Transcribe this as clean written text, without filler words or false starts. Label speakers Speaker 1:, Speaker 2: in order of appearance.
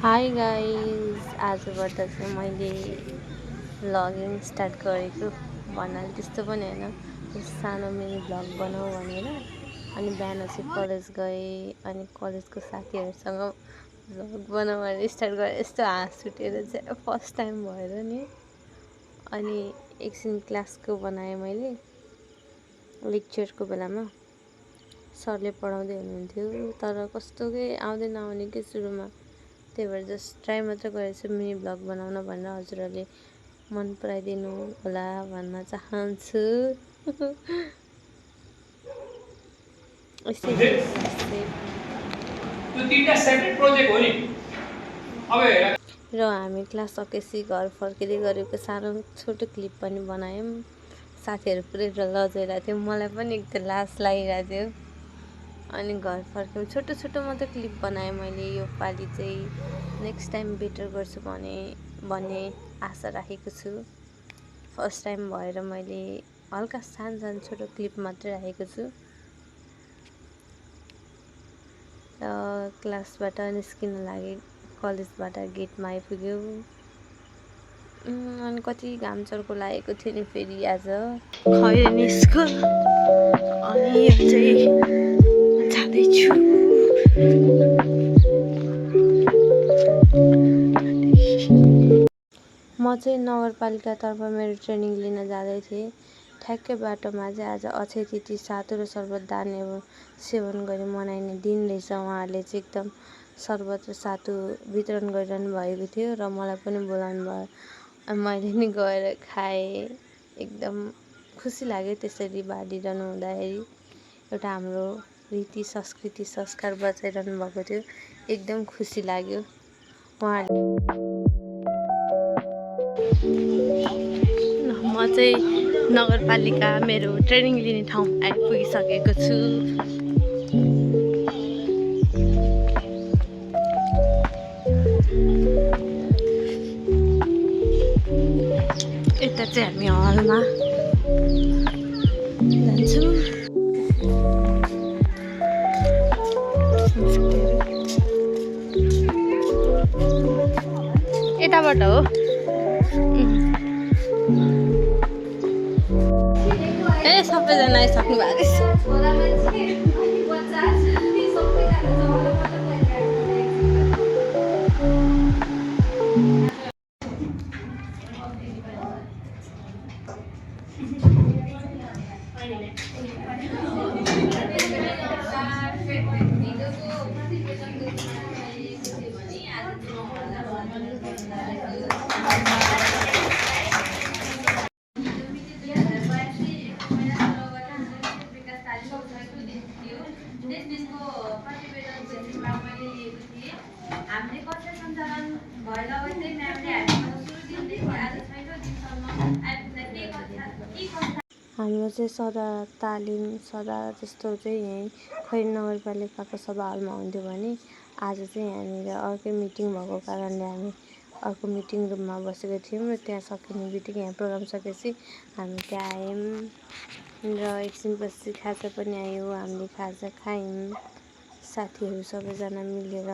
Speaker 1: Hi guys आजबाट चाहिँ मैले vlogging start गरेको भन्नाले त्यस्तो पनि होइन सानो मिनी भ्लग बनाऊ भनेर अनि बिहान चाहिँ कलेज गएँ अनि कलेजको साथीहरूसँग भ्लग बनाऊ भनेर स्टार्ट गरेँ। यस्तो हाँस उठेर चाहिँ फर्स्ट टाइम भएर नि अनि एकछिन क्लासको बनाएँ मैले लेक्चरको बेलामा सरले पढाउँदै हुनुहुन्थ्यो तर कस्तो के आउने के सुरुमा त्यही भएर जस्ट ट्राई मात्र गरेको छु मिनी भ्लग बनाउन भनेर हजुरहरूले मन पराइदिनु होला भन्न चाहन्छु। र हामी क्लास सकेपछि घर फर्किँदै गरेको सानो छोटो क्लिप पनि बनायौँ। साथीहरू पुरै लजाइरहेको थियो, मलाई पनि एकदम लाज लागिरहेको थियो। अनि घर फर्क्यौँ छोटो छोटो मात्रै क्लिप बनाएँ मैले। यो पालि चाहिँ नेक्स्ट टाइम बेटर गर्छु भन्ने आशा राखेको छु। फर्स्ट टाइम भएर मैले हल्का सानो छोटो क्लिप मात्रै राखेको छु। क्लासबाट निस्किन लागे कलेजबाट गेटमा आइपुग्यो अनि कति घाम चर्को लागेको थियो नि फेरि आज खैरेनी स्कुल अनि चाहिँ जाँदैछु। म चाहिँ नगरपालिकातर्फ मेरो ट्रेनिङ लिन जाँदै थिएँ। ठ्याक्कै बाटोमा चाहिँ आज अक्षय तिथि सातु र सर्बत दान एवं सेवन गरी मनाइने दिन रहेछ। उहाँहरूले चाहिँ एकदम सर्बत र सातु वितरण गरिरहनु भएको थियो र मलाई पनि बोलाउनु भयो। मैले नि गएर खाएँ। एकदम खुसी लाग्यो त्यसरी बाँडिरहनु हुँदाखेरि। एउटा हाम्रो रीति संस्कृति संस्कार बचाइरहनु भएको थियो। एकदम खुसी लाग्यो। म चाहिँ नगरपालिका मेरो ट्रेनिङ लिने ठाउँ आइपुगिसकेको छु। यता चाहिँ हामी हलमा जान्छौँ। यताबाट हो। सबैजना आइसक्नु भएको छ। हाम्रो चाहिँ सदा तालिम सदा जस्तो चाहिँ यहीँ खैरेनी नगरपालिकाको सभा हलमा हुन्थ्यो भने आज चाहिँ यहाँनिर अर्कै मिटिङ भएको कारणले हामी अर्को मिटिङ रुममा बसेको थियौँ र त्यहाँ सकिने बित्तिकै यहाँ प्रोग्राम सकेपछि हामी त्यहाँ आयौँ र एकछिनपछि खाजा पनि आयो। हामीले खाजा खायौँ साथीहरू सबैजना मिलेर।